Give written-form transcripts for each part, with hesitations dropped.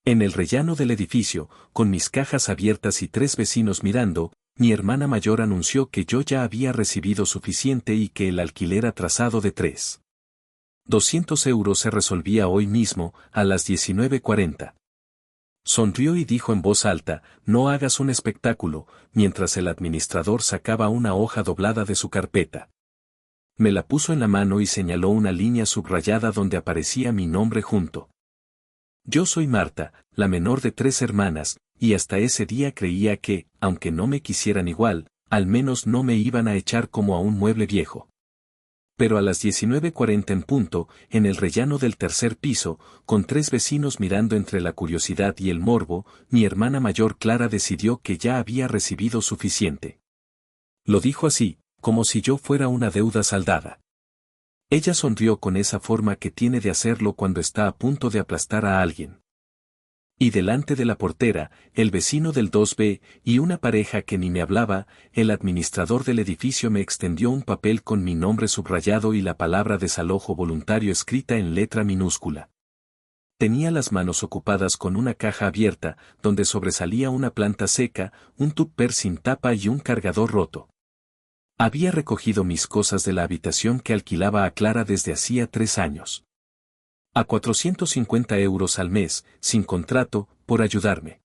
En el rellano del edificio, con mis cajas abiertas y 3 vecinos mirando, mi hermana mayor anunció que yo ya había recibido suficiente y que el alquiler atrasado de 200 euros se resolvía hoy mismo, a las 19:40. Sonrió y dijo en voz alta, no hagas un espectáculo, mientras el administrador sacaba una hoja doblada de su carpeta. Me la puso en la mano y señaló una línea subrayada donde aparecía mi nombre junto. Yo soy Marta, la menor de 3 hermanas, y hasta ese día creía que, aunque no me quisieran igual, al menos no me iban a echar como a un mueble viejo. Pero a las 19:40 en punto, en el rellano del tercer piso, con 3 vecinos mirando entre la curiosidad y el morbo, mi hermana mayor Clara decidió que ya había recibido suficiente. Lo dijo así, como si yo fuera una deuda saldada. Ella sonrió con esa forma que tiene de hacerlo cuando está a punto de aplastar a alguien. Y delante de la portera, el vecino del 2B, y una pareja que ni me hablaba, el administrador del edificio me extendió un papel con mi nombre subrayado y la palabra desalojo voluntario escrita en letra minúscula. Tenía las manos ocupadas con una caja abierta, donde sobresalía una planta seca, un tupper sin tapa y un cargador roto. Había recogido mis cosas de la habitación que alquilaba a Clara desde hacía 3 años. A 450 euros al mes, sin contrato, por ayudarme.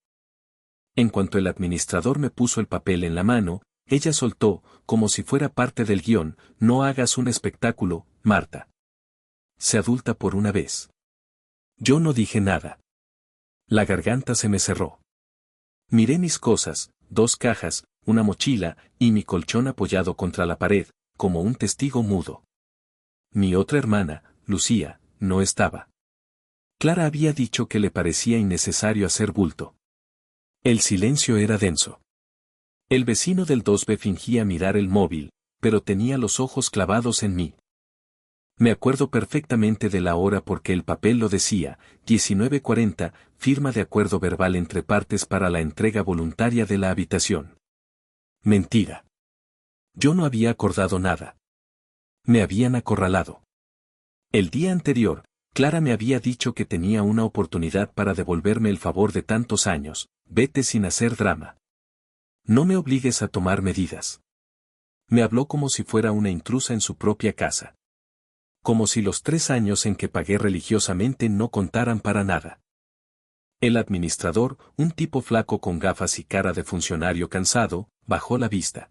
En cuanto el administrador me puso el papel en la mano, ella soltó, como si fuera parte del guión, no hagas un espectáculo, Marta. Sé adulta por una vez. Yo no dije nada. La garganta se me cerró. Miré mis cosas, 2 cajas, una mochila, y mi colchón apoyado contra la pared, como un testigo mudo. Mi otra hermana, Lucía, no estaba. Clara había dicho que le parecía innecesario hacer bulto. El silencio era denso. El vecino del 2B fingía mirar el móvil, pero tenía los ojos clavados en mí. Me acuerdo perfectamente de la hora porque el papel lo decía, 19:40, firma de acuerdo verbal entre partes para la entrega voluntaria de la habitación. Mentira. Yo no había acordado nada. Me habían acorralado. El día anterior, Clara me había dicho que tenía una oportunidad para devolverme el favor de tantos años, vete sin hacer drama. No me obligues a tomar medidas. Me habló como si fuera una intrusa en su propia casa. Como si los 3 años en que pagué religiosamente no contaran para nada. El administrador, un tipo flaco con gafas y cara de funcionario cansado, bajó la vista.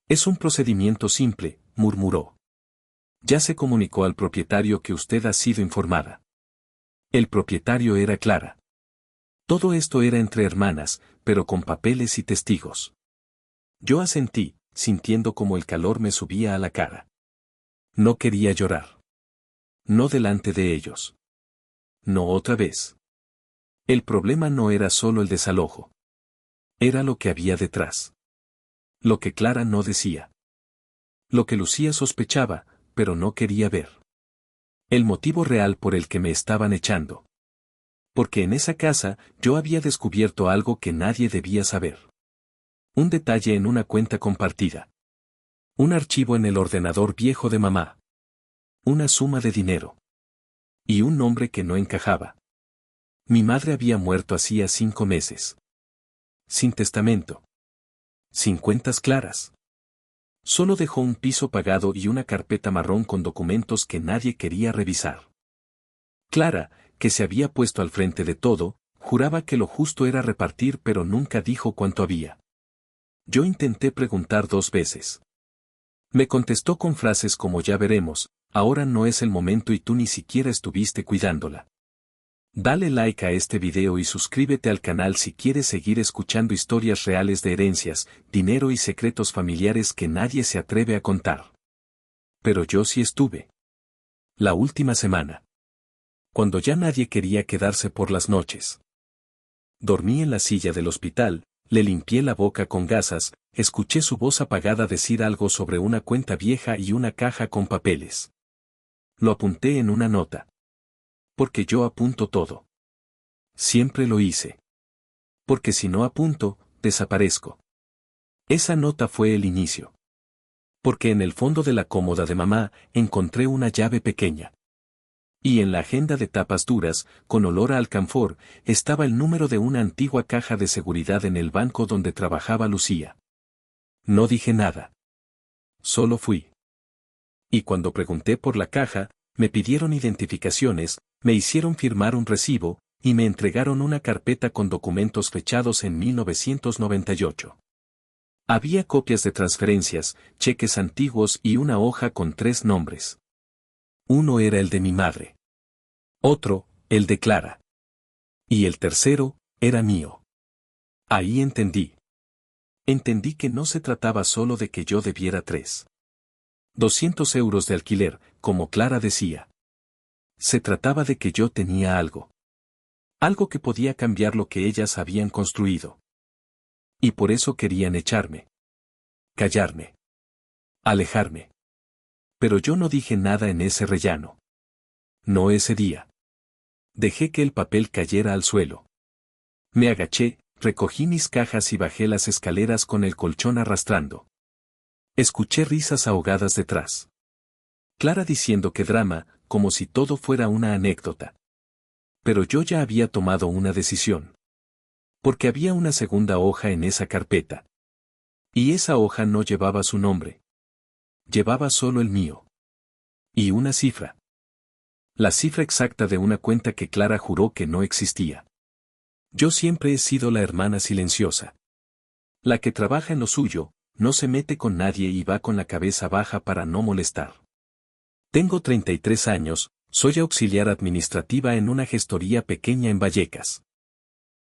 Es un procedimiento simple, murmuró. Ya se comunicó al propietario que usted ha sido informada. El propietario era Clara. Todo esto era entre hermanas, pero con papeles y testigos. Yo asentí, sintiendo como el calor me subía a la cara. No quería llorar. No delante de ellos. No otra vez. El problema no era solo el desalojo. Era lo que había detrás. Lo que Clara no decía. Lo que Lucía sospechaba, pero no quería ver. El motivo real por el que me estaban echando. Porque en esa casa yo había descubierto algo que nadie debía saber. Un detalle en una cuenta compartida. Un archivo en el ordenador viejo de mamá. Una suma de dinero. Y un nombre que no encajaba. Mi madre había muerto hacía 5 meses. Sin testamento. Sin cuentas claras. Solo dejó un piso pagado y una carpeta marrón con documentos que nadie quería revisar. Clara, que se había puesto al frente de todo, juraba que lo justo era repartir pero nunca dijo cuánto había. Yo intenté preguntar 2 veces. Me contestó con frases como ya veremos, ahora no es el momento y tú ni siquiera estuviste cuidándola. Dale like a este video y suscríbete al canal si quieres seguir escuchando historias reales de herencias, dinero y secretos familiares que nadie se atreve a contar. Pero yo sí estuve. La última semana. Cuando ya nadie quería quedarse por las noches. Dormí en la silla del hospital, le limpié la boca con gasas, escuché su voz apagada decir algo sobre una cuenta vieja y una caja con papeles. Lo apunté en una nota. Porque yo apunto todo. Siempre lo hice. Porque si no apunto, desaparezco. Esa nota fue el inicio. Porque en el fondo de la cómoda de mamá, encontré una llave pequeña. Y en la agenda de tapas duras, con olor a alcanfor, estaba el número de una antigua caja de seguridad en el banco donde trabajaba Lucía. No dije nada. Solo fui. Y cuando pregunté por la caja, me pidieron identificaciones, me hicieron firmar un recibo, y me entregaron una carpeta con documentos fechados en 1998. Había copias de transferencias, cheques antiguos y una hoja con 3 nombres. Uno era el de mi madre. Otro, el de Clara. Y el tercero, era mío. Ahí entendí. Entendí que no se trataba solo de que yo debiera 200 euros de alquiler, como Clara decía. Se trataba de que yo tenía algo. Algo que podía cambiar lo que ellas habían construido. Y por eso querían echarme. Callarme. Alejarme. Pero yo no dije nada en ese rellano. No ese día. Dejé que el papel cayera al suelo. Me agaché, recogí mis cajas y bajé las escaleras con el colchón arrastrando. Escuché risas ahogadas detrás. Clara diciendo que drama, como si todo fuera una anécdota. Pero yo ya había tomado una decisión. Porque había una segunda hoja en esa carpeta. Y esa hoja no llevaba su nombre. Llevaba solo el mío. Y una cifra. La cifra exacta de una cuenta que Clara juró que no existía. Yo siempre he sido la hermana silenciosa. La que trabaja en lo suyo, no se mete con nadie y va con la cabeza baja para no molestar. Tengo 33 años, soy auxiliar administrativa en una gestoría pequeña en Vallecas.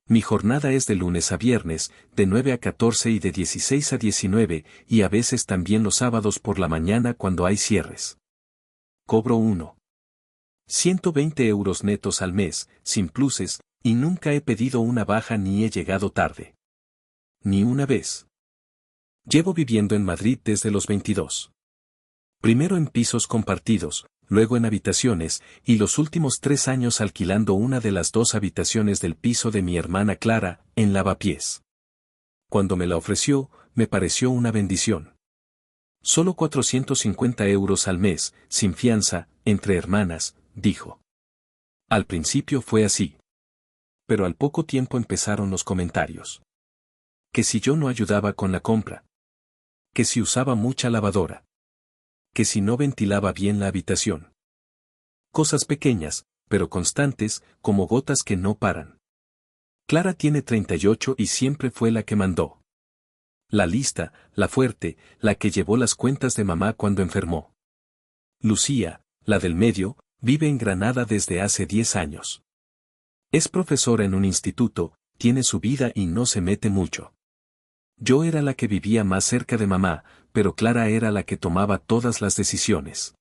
Mi jornada es de lunes a viernes, de 9 a 14 y de 16 a 19, y a veces también los sábados por la mañana cuando hay cierres. Cobro 120 euros netos al mes, sin pluses, y nunca he pedido una baja ni he llegado tarde. Ni una vez. Llevo viviendo en Madrid desde los 22. Primero en pisos compartidos, luego en habitaciones, y los últimos 3 años alquilando una de las 2 habitaciones del piso de mi hermana Clara, en Lavapiés. Cuando me la ofreció, me pareció una bendición. Solo 450 euros al mes, sin fianza, entre hermanas, dijo. Al principio fue así. Pero al poco tiempo empezaron los comentarios. Que si yo no ayudaba con la compra. Que si usaba mucha lavadora. Que si no ventilaba bien la habitación. Cosas pequeñas, pero constantes, como gotas que no paran. Clara tiene 38 y siempre fue la que mandó. La lista, la fuerte, la que llevó las cuentas de mamá cuando enfermó. Lucía, la del medio, vive en Granada desde hace 10 años. Es profesora en un instituto, tiene su vida y no se mete mucho. Yo era la que vivía más cerca de mamá, pero Clara era la que tomaba todas las decisiones.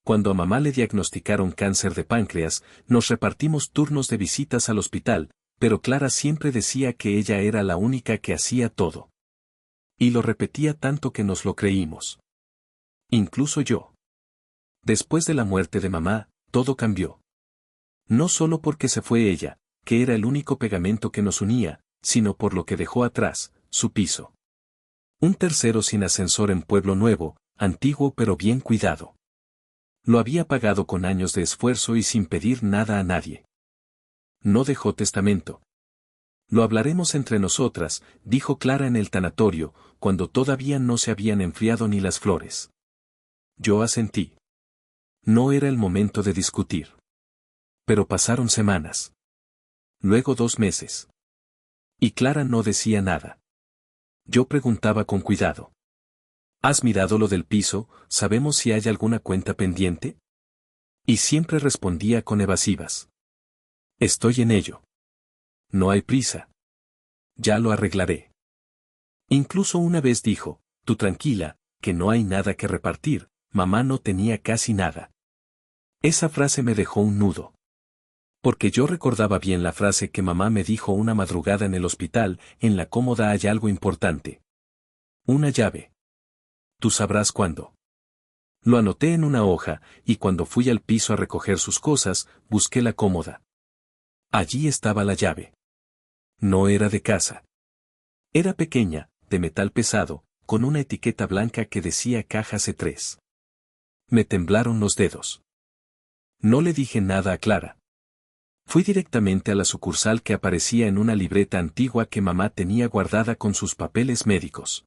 Cuando a mamá le diagnosticaron cáncer de páncreas, nos repartimos turnos de visitas al hospital, pero Clara siempre decía que ella era la única que hacía todo. Y lo repetía tanto que nos lo creímos. Incluso yo. Después de la muerte de mamá, todo cambió. No solo porque se fue ella, que era el único pegamento que nos unía, sino por lo que dejó atrás, su piso. Un tercero sin ascensor en Pueblo Nuevo, antiguo pero bien cuidado. Lo había pagado con años de esfuerzo y sin pedir nada a nadie. No dejó testamento. Lo hablaremos entre nosotras, dijo Clara en el tanatorio, cuando todavía no se habían enfriado ni las flores. Yo asentí. No era el momento de discutir. Pero pasaron semanas. Luego 2 meses. Y Clara no decía nada. Yo preguntaba con cuidado. ¿Has mirado lo del piso? ¿Sabemos si hay alguna cuenta pendiente? Y siempre respondía con evasivas. Estoy en ello. No hay prisa. Ya lo arreglaré. Incluso una vez dijo, tú tranquila, que no hay nada que repartir, mamá no tenía casi nada. Esa frase me dejó un nudo. Porque yo recordaba bien la frase que mamá me dijo una madrugada en el hospital, en la cómoda hay algo importante. Una llave. Tú sabrás cuándo. Lo anoté en una hoja, y cuando fui al piso a recoger sus cosas, busqué la cómoda. Allí estaba la llave. No era de casa. Era pequeña, de metal pesado, con una etiqueta blanca que decía caja C3. Me temblaron los dedos. No le dije nada a Clara. Fui directamente a la sucursal que aparecía en una libreta antigua que mamá tenía guardada con sus papeles médicos.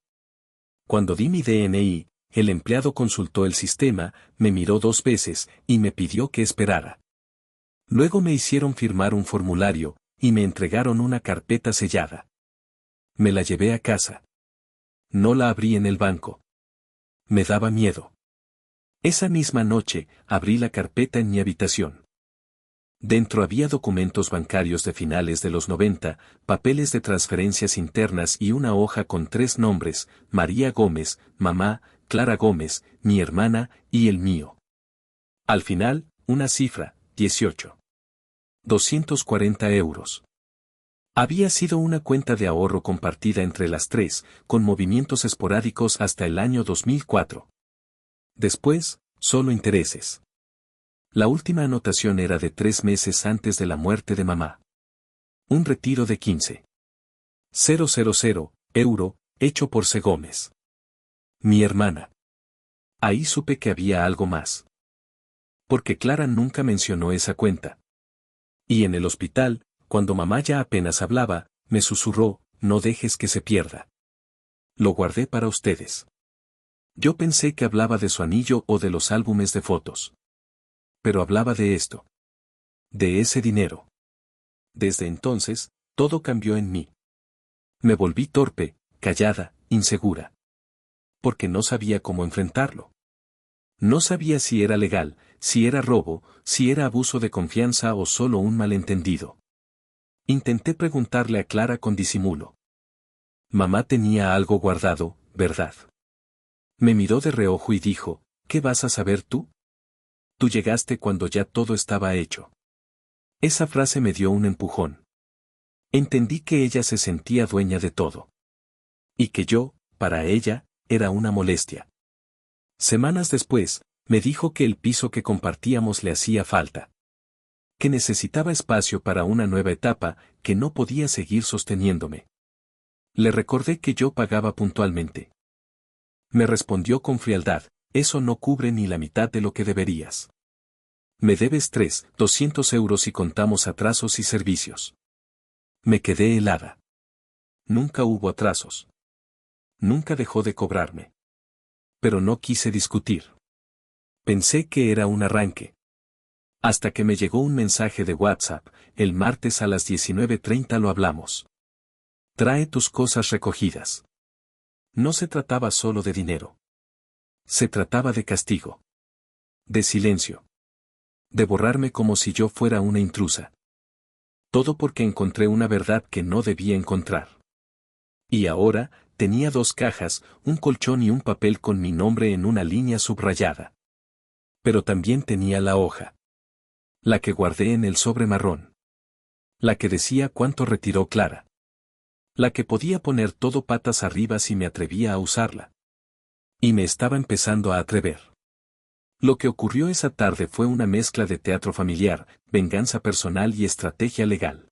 Cuando di mi DNI, el empleado consultó el sistema, me miró 2 veces y me pidió que esperara. Luego me hicieron firmar un formulario y me entregaron una carpeta sellada. Me la llevé a casa. No la abrí en el banco. Me daba miedo. Esa misma noche, abrí la carpeta en mi habitación. Dentro había documentos bancarios de finales de los 90, papeles de transferencias internas y una hoja con 3 nombres, María Gómez, mamá, Clara Gómez, mi hermana y el mío. Al final, una cifra, 18.240 euros. Había sido una cuenta de ahorro compartida entre las 3, con movimientos esporádicos hasta el año 2004. Después, solo intereses. La última anotación era de 3 meses antes de la muerte de mamá. Un retiro de 15.000 euro, hecho por C. Gómez. Mi hermana. Ahí supe que había algo más. Porque Clara nunca mencionó esa cuenta. Y en el hospital, cuando mamá ya apenas hablaba, me susurró, no dejes que se pierda. Lo guardé para ustedes. Yo pensé que hablaba de su anillo o de los álbumes de fotos. Pero hablaba de esto. De ese dinero. Desde entonces, todo cambió en mí. Me volví torpe, callada, insegura. Porque no sabía cómo enfrentarlo. No sabía si era legal, si era robo, si era abuso de confianza o solo un malentendido. Intenté preguntarle a Clara con disimulo. Mamá tenía algo guardado, ¿verdad? Me miró de reojo y dijo, ¿qué vas a saber tú? Tú llegaste cuando ya todo estaba hecho. Esa frase me dio un empujón. Entendí que ella se sentía dueña de todo. Y que yo, para ella, era una molestia. Semanas después, me dijo que el piso que compartíamos le hacía falta. Que necesitaba espacio para una nueva etapa, que no podía seguir sosteniéndome. Le recordé que yo pagaba puntualmente. Me respondió con frialdad, eso no cubre ni la mitad de lo que deberías. Me debes 3.200 euros si contamos atrasos y servicios. Me quedé helada. Nunca hubo atrasos. Nunca dejó de cobrarme. Pero no quise discutir. Pensé que era un arranque. Hasta que me llegó un mensaje de WhatsApp, el martes a las 19:30 lo hablamos. Trae tus cosas recogidas. No se trataba solo de dinero. Se trataba de castigo. De silencio. De borrarme como si yo fuera una intrusa. Todo porque encontré una verdad que no debía encontrar. Y ahora, tenía 2 cajas, un colchón y un papel con mi nombre en una línea subrayada. Pero también tenía la hoja. La que guardé en el sobre marrón. La que decía cuánto retiró Clara. La que podía poner todo patas arriba si me atrevía a usarla. Y me estaba empezando a atrever. Lo que ocurrió esa tarde fue una mezcla de teatro familiar, venganza personal y estrategia legal.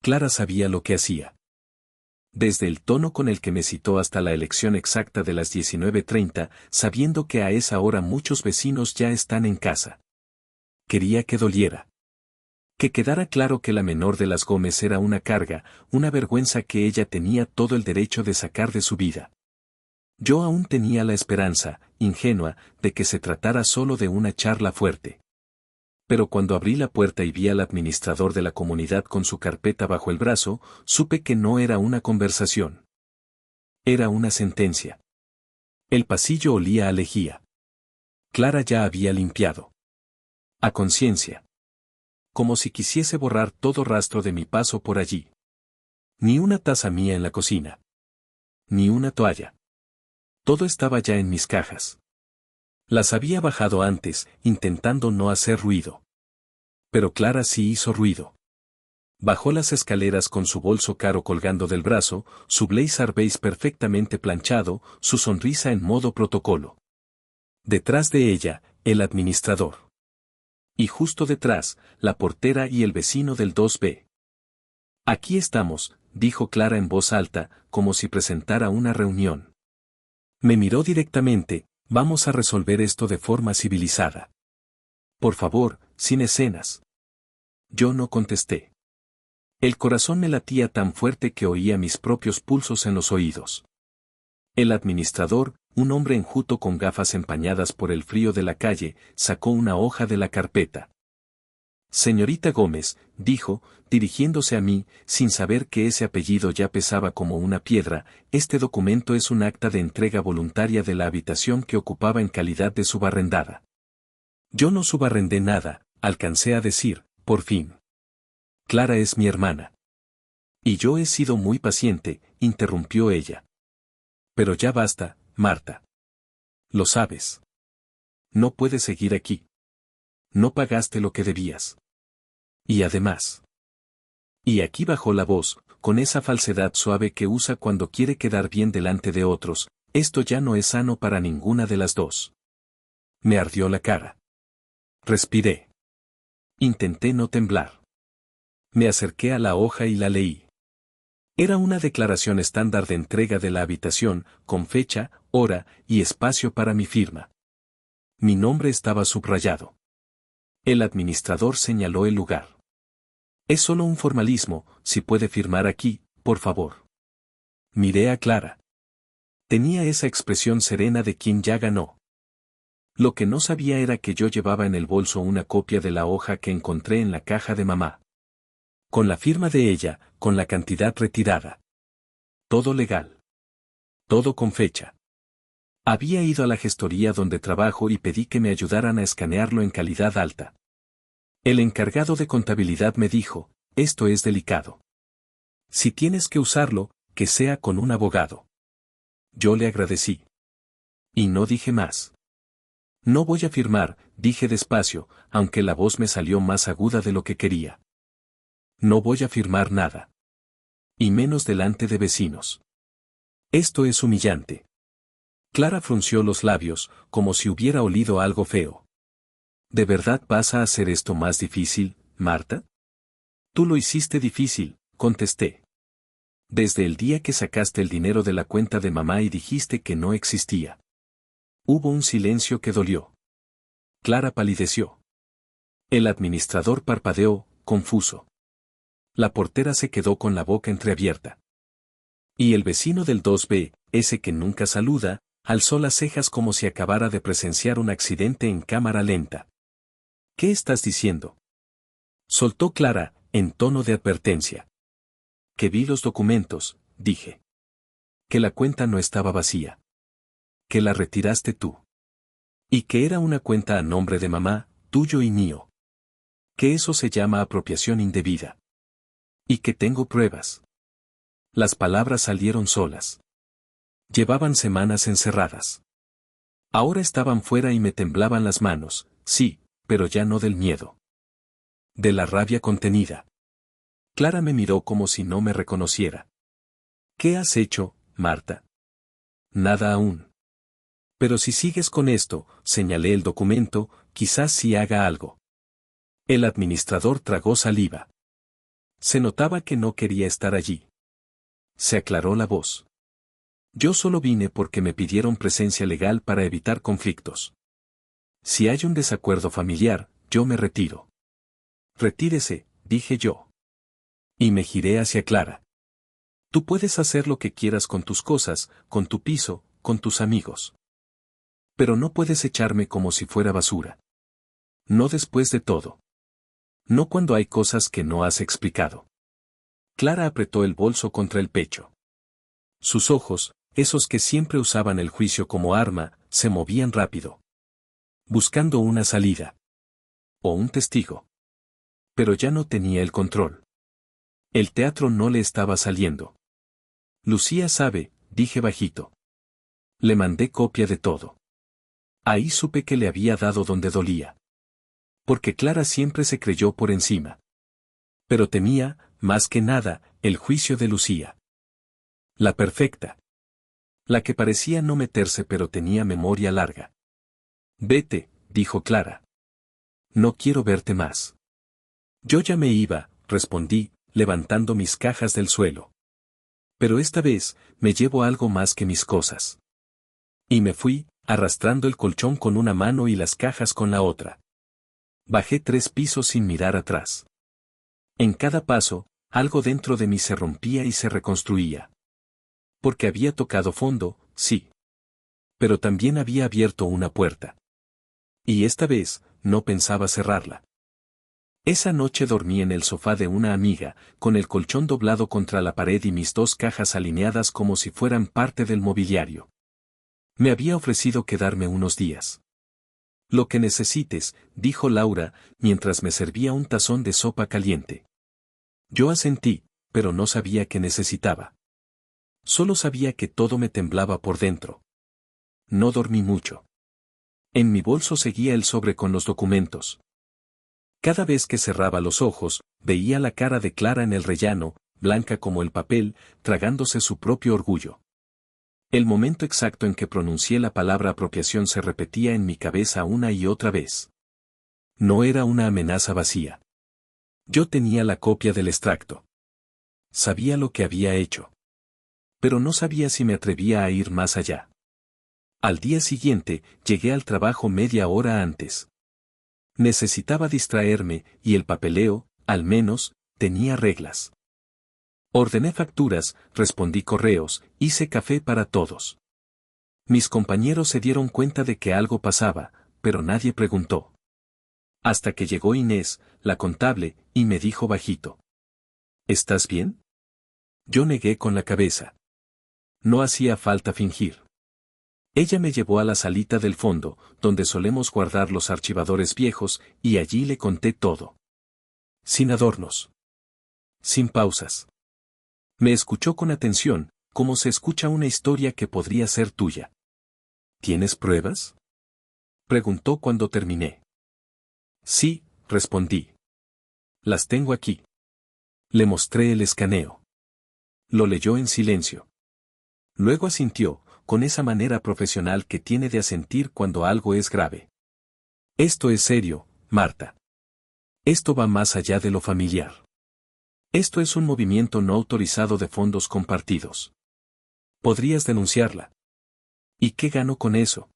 Clara sabía lo que hacía. Desde el tono con el que me citó hasta la elección exacta de las 19:30, sabiendo que a esa hora muchos vecinos ya están en casa. Quería que doliera. Que quedara claro que la menor de las Gómez era una carga, una vergüenza que ella tenía todo el derecho de sacar de su vida. Yo aún tenía la esperanza, ingenua, de que se tratara solo de una charla fuerte. Pero cuando abrí la puerta y vi al administrador de la comunidad con su carpeta bajo el brazo, supe que no era una conversación. Era una sentencia. El pasillo olía a lejía. Clara ya había limpiado. A conciencia. Como si quisiese borrar todo rastro de mi paso por allí. Ni una taza mía en la cocina. Ni una toalla. Todo estaba ya en mis cajas. Las había bajado antes, intentando no hacer ruido. Pero Clara sí hizo ruido. Bajó las escaleras con su bolso caro colgando del brazo, su blazer beige perfectamente planchado, su sonrisa en modo protocolo. Detrás de ella, el administrador. Y justo detrás, la portera y el vecino del 2B. Aquí estamos, dijo Clara en voz alta, como si presentara una reunión. Me miró directamente, vamos a resolver esto de forma civilizada. Por favor, sin escenas. Yo no contesté. El corazón me latía tan fuerte que oía mis propios pulsos en los oídos. El administrador, un hombre enjuto con gafas empañadas por el frío de la calle, sacó una hoja de la carpeta. Señorita Gómez, dijo, dirigiéndose a mí, sin saber que ese apellido ya pesaba como una piedra, este documento es un acta de entrega voluntaria de la habitación que ocupaba en calidad de subarrendada. Yo no subarrendé nada, alcancé a decir, por fin. Clara es mi hermana. Y yo he sido muy paciente, interrumpió ella. Pero ya basta, Marta. Lo sabes. No puedes seguir aquí. No pagaste lo que debías. Y además. Y aquí bajó la voz, con esa falsedad suave que usa cuando quiere quedar bien delante de otros, esto ya no es sano para ninguna de las dos. Me ardió la cara. Respiré. Intenté no temblar. Me acerqué a la hoja y la leí. Era una declaración estándar de entrega de la habitación, con fecha, hora y espacio para mi firma. Mi nombre estaba subrayado. El administrador señaló el lugar. Es solo un formalismo, si puede firmar aquí, por favor. Miré a Clara. Tenía esa expresión serena de quien ya ganó. Lo que no sabía era que yo llevaba en el bolso una copia de la hoja que encontré en la caja de mamá. Con la firma de ella, con la cantidad retirada. Todo legal. Todo con fecha. Había ido a la gestoría donde trabajo y pedí que me ayudaran a escanearlo en calidad alta. El encargado de contabilidad me dijo, esto es delicado. Si tienes que usarlo, que sea con un abogado. Yo le agradecí. Y no dije más. No voy a firmar, dije despacio, aunque la voz me salió más aguda de lo que quería. No voy a firmar nada. Y menos delante de vecinos. Esto es humillante. Clara frunció los labios, como si hubiera olido algo feo. ¿De verdad vas a hacer esto más difícil, Marta? Tú lo hiciste difícil, contesté. Desde el día que sacaste el dinero de la cuenta de mamá y dijiste que no existía. Hubo un silencio que dolió. Clara palideció. El administrador parpadeó, confuso. La portera se quedó con la boca entreabierta. Y el vecino del 2B, ese que nunca saluda, alzó las cejas como si acabara de presenciar un accidente en cámara lenta. ¿Qué estás diciendo? Soltó Clara, en tono de advertencia. Que vi los documentos, dije. Que la cuenta no estaba vacía. Que la retiraste tú. Y que era una cuenta a nombre de mamá, tuyo y mío. Que eso se llama apropiación indebida. Y que tengo pruebas. Las palabras salieron solas. Llevaban semanas encerradas. Ahora estaban fuera y me temblaban las manos, sí, pero ya no del miedo. De la rabia contenida. Clara me miró como si no me reconociera. ¿Qué has hecho, Marta? Nada aún. Pero si sigues con esto, señalé el documento, quizás sí haga algo. El administrador tragó saliva. Se notaba que no quería estar allí. Se aclaró la voz. Yo solo vine porque me pidieron presencia legal para evitar conflictos. Si hay un desacuerdo familiar, yo me retiro. Retírese, dije yo. Y me giré hacia Clara. Tú puedes hacer lo que quieras con tus cosas, con tu piso, con tus amigos. Pero no puedes echarme como si fuera basura. No después de todo. No cuando hay cosas que no has explicado. Clara apretó el bolso contra el pecho. Sus ojos, esos que siempre usaban el juicio como arma, se movían rápido. Buscando una salida. O un testigo. Pero ya no tenía el control. El teatro no le estaba saliendo. Lucía sabe, dije bajito. Le mandé copia de todo. Ahí supe que le había dado donde dolía. Porque Clara siempre se creyó por encima. Pero temía, más que nada, el juicio de Lucía. La perfecta. La que parecía no meterse pero tenía memoria larga. Vete, dijo Clara. No quiero verte más. Yo ya me iba, respondí, levantando mis cajas del suelo. Pero esta vez, me llevo algo más que mis cosas. Y me fui, arrastrando el colchón con una mano y las cajas con la otra. Bajé 3 pisos sin mirar atrás. En cada paso, algo dentro de mí se rompía y se reconstruía. Porque había tocado fondo, sí. Pero también había abierto una puerta. Y esta vez, no pensaba cerrarla. Esa noche dormí en el sofá de una amiga, con el colchón doblado contra la pared y mis 2 cajas alineadas como si fueran parte del mobiliario. Me había ofrecido quedarme unos días. Lo que necesites, dijo Laura, mientras me servía un tazón de sopa caliente. Yo asentí, pero no sabía qué necesitaba. Solo sabía que todo me temblaba por dentro. No dormí mucho. En mi bolso seguía el sobre con los documentos. Cada vez que cerraba los ojos, veía la cara de Clara en el rellano, blanca como el papel, tragándose su propio orgullo. El momento exacto en que pronuncié la palabra apropiación se repetía en mi cabeza una y otra vez. No era una amenaza vacía. Yo tenía la copia del extracto. Sabía lo que había hecho. Pero no sabía si me atrevía a ir más allá. Al día siguiente, llegué al trabajo media hora antes. Necesitaba distraerme, y el papeleo, al menos, tenía reglas. Ordené facturas, respondí correos, hice café para todos. Mis compañeros se dieron cuenta de que algo pasaba, pero nadie preguntó. Hasta que llegó Inés, la contable, y me dijo bajito. ¿Estás bien? Yo negué con la cabeza. No hacía falta fingir. Ella me llevó a la salita del fondo, donde solemos guardar los archivadores viejos, y allí le conté todo. Sin adornos. Sin pausas. Me escuchó con atención, como se escucha una historia que podría ser tuya. ¿Tienes pruebas?, preguntó cuando terminé. Sí, respondí. Las tengo aquí. Le mostré el escaneo. Lo leyó en silencio. Luego asintió, con esa manera profesional que tiene de asentir cuando algo es grave. Esto es serio, Marta. Esto va más allá de lo familiar. Esto es un movimiento no autorizado de fondos compartidos. Podrías denunciarla. ¿Y qué gano con eso?,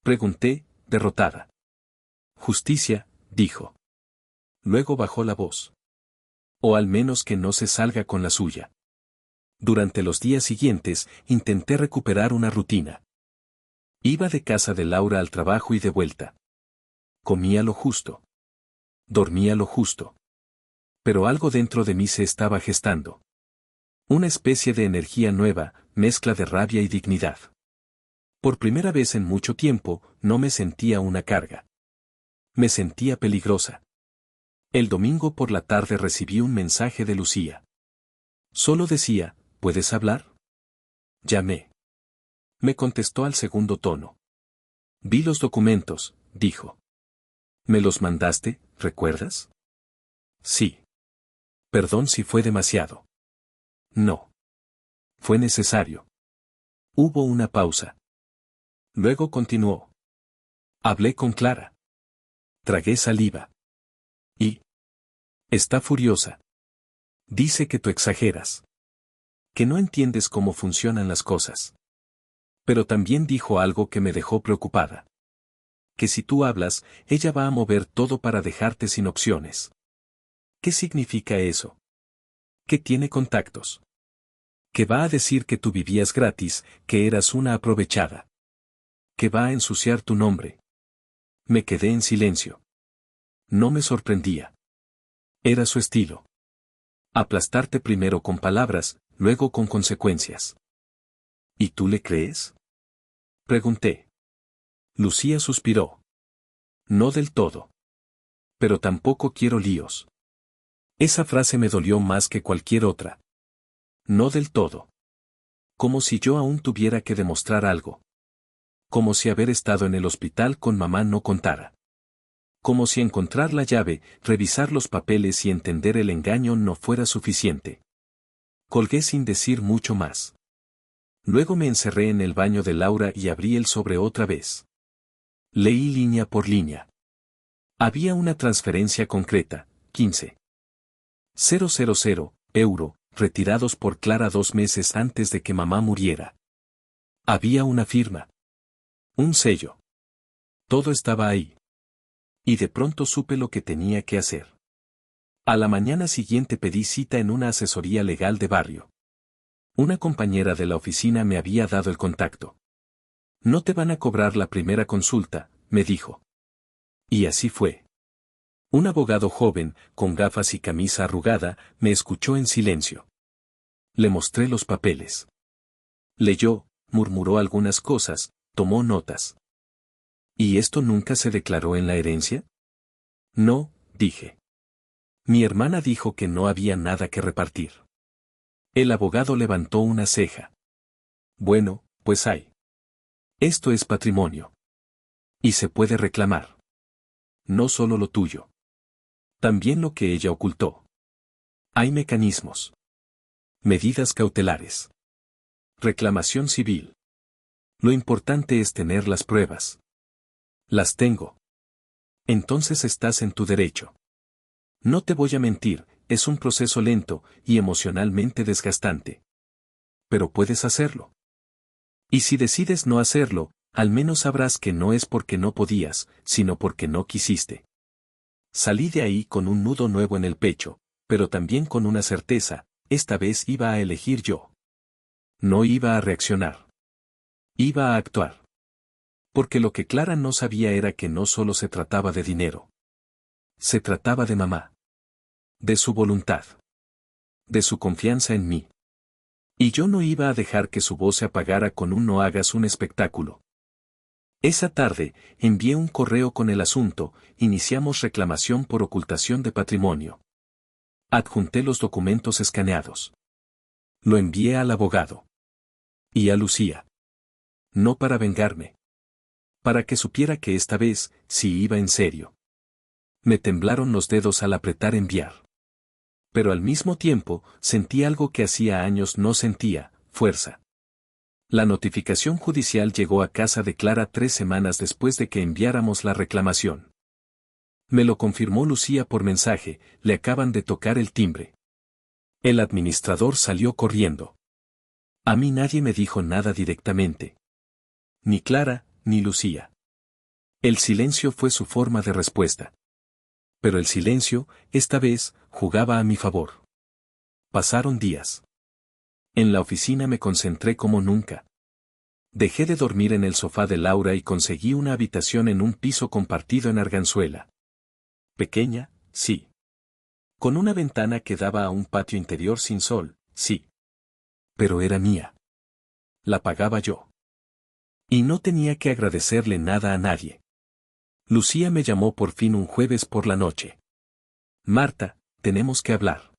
pregunté, derrotada. Justicia, dijo. Luego bajó la voz. O al menos que no se salga con la suya. Durante los días siguientes, intenté recuperar una rutina. Iba de casa de Laura al trabajo y de vuelta. Comía lo justo. Dormía lo justo. Pero algo dentro de mí se estaba gestando. Una especie de energía nueva, mezcla de rabia y dignidad. Por primera vez en mucho tiempo, no me sentía una carga. Me sentía peligrosa. El domingo por la tarde recibí un mensaje de Lucía. Solo decía, ¿puedes hablar? Llamé. Me contestó al segundo tono. Vi los documentos, dijo. ¿Me los mandaste, recuerdas? Sí. Perdón si fue demasiado. No. Fue necesario. Hubo una pausa. Luego continuó. Hablé con Clara. Tragué saliva. Y está furiosa. Dice que tú exageras. Que no entiendes cómo funcionan las cosas. Pero también dijo algo que me dejó preocupada. Que si tú hablas, ella va a mover todo para dejarte sin opciones. ¿Qué significa eso? Que tiene contactos. Que va a decir que tú vivías gratis, que eras una aprovechada. Que va a ensuciar tu nombre. Me quedé en silencio. No me sorprendía. Era su estilo. Aplastarte primero con palabras, luego con consecuencias. ¿Y tú le crees?, pregunté. Lucía suspiró. No del todo. Pero tampoco quiero líos. Esa frase me dolió más que cualquier otra. No del todo. Como si yo aún tuviera que demostrar algo. Como si haber estado en el hospital con mamá no contara. Como si encontrar la llave, revisar los papeles y entender el engaño no fuera suficiente. Colgué sin decir mucho más. Luego me encerré en el baño de Laura y abrí el sobre otra vez. Leí línea por línea. Había una transferencia concreta, 15.000 euro, retirados por Clara 2 meses antes de que mamá muriera. Había una firma. Un sello. Todo estaba ahí. Y de pronto supe lo que tenía que hacer. A la mañana siguiente pedí cita en una asesoría legal de barrio. Una compañera de la oficina me había dado el contacto. No te van a cobrar la primera consulta, me dijo. Y así fue. Un abogado joven, con gafas y camisa arrugada, me escuchó en silencio. Le mostré los papeles. Leyó, murmuró algunas cosas, tomó notas. ¿Y esto nunca se declaró en la herencia? No, dije. Mi hermana dijo que no había nada que repartir. El abogado levantó una ceja. Bueno, pues hay. Esto es patrimonio. Y se puede reclamar. No solo lo tuyo. También lo que ella ocultó. Hay mecanismos. Medidas cautelares. Reclamación civil. Lo importante es tener las pruebas. Las tengo. Entonces estás en tu derecho. No te voy a mentir, es un proceso lento y emocionalmente desgastante. Pero puedes hacerlo. Y si decides no hacerlo, al menos sabrás que no es porque no podías, sino porque no quisiste. Salí de ahí con un nudo nuevo en el pecho, pero también con una certeza, esta vez iba a elegir yo. No iba a reaccionar. Iba a actuar. Porque lo que Clara no sabía era que no solo se trataba de dinero. Se trataba de mamá. De su voluntad. De su confianza en mí. Y yo no iba a dejar que su voz se apagara con un no hagas un espectáculo. Esa tarde, envié un correo con el asunto, iniciamos reclamación por ocultación de patrimonio. Adjunté los documentos escaneados. Lo envié al abogado. Y a Lucía. No para vengarme. Para que supiera que esta vez, sí iba en serio. Me temblaron los dedos al apretar enviar. Pero al mismo tiempo, sentí algo que hacía años no sentía, fuerza. La notificación judicial llegó a casa de Clara 3 semanas después de que enviáramos la reclamación. Me lo confirmó Lucía por mensaje, le acaban de tocar el timbre. El administrador salió corriendo. A mí nadie me dijo nada directamente. Ni Clara, ni Lucía. El silencio fue su forma de respuesta. Pero el silencio, esta vez, jugaba a mi favor. Pasaron días. En la oficina me concentré como nunca. Dejé de dormir en el sofá de Laura y conseguí una habitación en un piso compartido en Arganzuela. Pequeña, sí. Con una ventana que daba a un patio interior sin sol, sí. Pero era mía. La pagaba yo. Y no tenía que agradecerle nada a nadie. Lucía me llamó por fin un jueves por la noche. Marta, tenemos que hablar.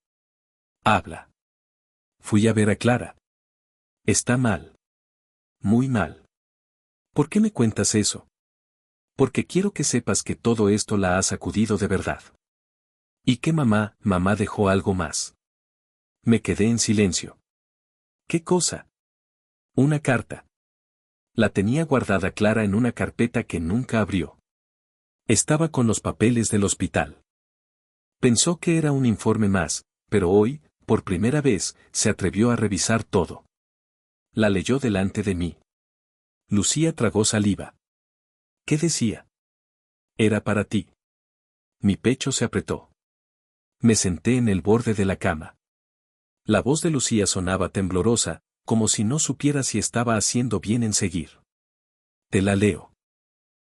Habla. Fui a ver a Clara. Está mal. Muy mal. ¿Por qué me cuentas eso? Porque quiero que sepas que todo esto la ha sacudido de verdad. Y que mamá dejó algo más. Me quedé en silencio. ¿Qué cosa? Una carta. La tenía guardada Clara en una carpeta que nunca abrió. Estaba con los papeles del hospital. Pensó que era un informe más, pero hoy, por primera vez, se atrevió a revisar todo. La leyó delante de mí. Lucía tragó saliva. ¿Qué decía? Era para ti. Mi pecho se apretó. Me senté en el borde de la cama. La voz de Lucía sonaba temblorosa, como si no supiera si estaba haciendo bien en seguir. Te la leo.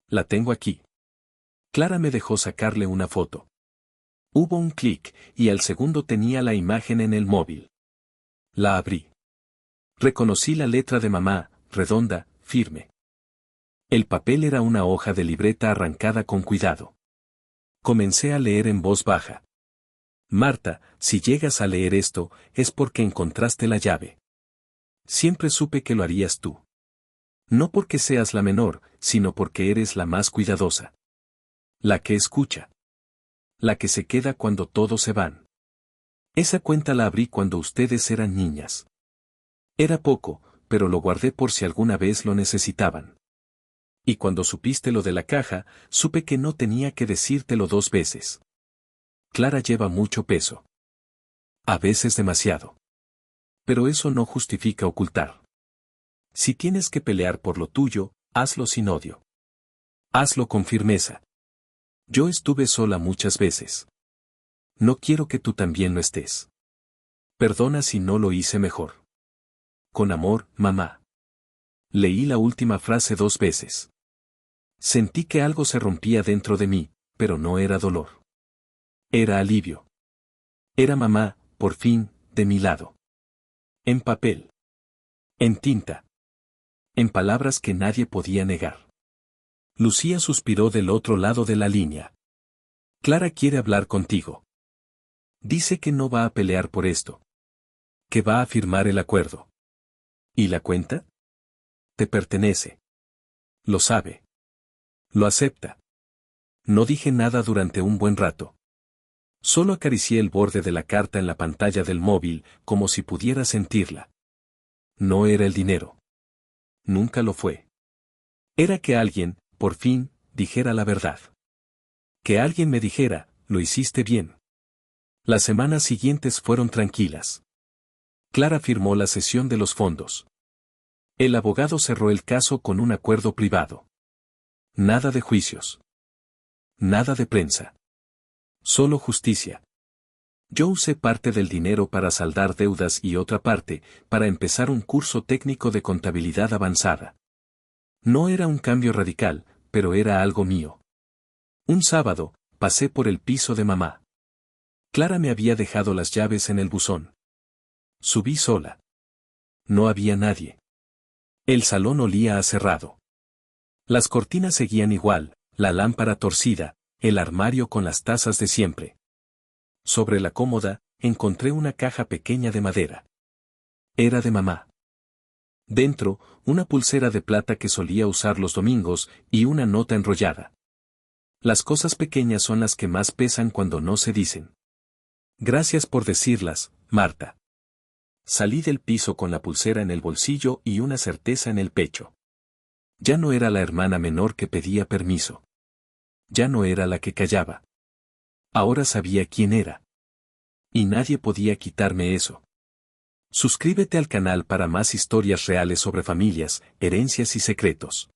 La tengo aquí. Clara me dejó sacarle una foto. Hubo un clic, y al segundo tenía la imagen en el móvil. La abrí. Reconocí la letra de mamá, redonda, firme. El papel era una hoja de libreta arrancada con cuidado. Comencé a leer en voz baja. Marta, si llegas a leer esto, es porque encontraste la llave. Siempre supe que lo harías tú. No porque seas la menor, sino porque eres la más cuidadosa. La que escucha. La que se queda cuando todos se van. Esa cuenta la abrí cuando ustedes eran niñas. Era poco, pero lo guardé por si alguna vez lo necesitaban. Y cuando supiste lo de la caja, supe que no tenía que decírtelo 2 veces. Clara lleva mucho peso. A veces demasiado. Pero eso no justifica ocultar. Si tienes que pelear por lo tuyo, hazlo sin odio. Hazlo con firmeza. Yo estuve sola muchas veces. No quiero que tú también lo estés. Perdona si no lo hice mejor. Con amor, mamá. Leí la última frase 2 veces. Sentí que algo se rompía dentro de mí, pero no era dolor. Era alivio. Era mamá, por fin, de mi lado. En papel. En tinta. En palabras que nadie podía negar. Lucía suspiró del otro lado de la línea. Clara quiere hablar contigo. Dice que no va a pelear por esto. Que va a firmar el acuerdo. ¿Y la cuenta? Te pertenece. Lo sabe. Lo acepta. No dije nada durante un buen rato. Solo acaricié el borde de la carta en la pantalla del móvil, como si pudiera sentirla. No era el dinero. Nunca lo fue. Era que alguien, por fin, dijera la verdad. Que alguien me dijera, lo hiciste bien. Las semanas siguientes fueron tranquilas. Clara firmó la cesión de los fondos. El abogado cerró el caso con un acuerdo privado. Nada de juicios. Nada de prensa. Solo justicia. Yo usé parte del dinero para saldar deudas y otra parte, para empezar un curso técnico de contabilidad avanzada. No era un cambio radical, pero era algo mío. Un sábado, pasé por el piso de mamá. Clara me había dejado las llaves en el buzón. Subí sola. No había nadie. El salón olía a cerrado. Las cortinas seguían igual, la lámpara torcida, el armario con las tazas de siempre. Sobre la cómoda, encontré una caja pequeña de madera. Era de mamá. Dentro, una pulsera de plata que solía usar los domingos, y una nota enrollada. Las cosas pequeñas son las que más pesan cuando no se dicen. Gracias por decirlas, Marta. Salí del piso con la pulsera en el bolsillo y una certeza en el pecho. Ya no era la hermana menor que pedía permiso. Ya no era la que callaba. Ahora sabía quién era. Y nadie podía quitarme eso. Suscríbete al canal para más historias reales sobre familias, herencias y secretos.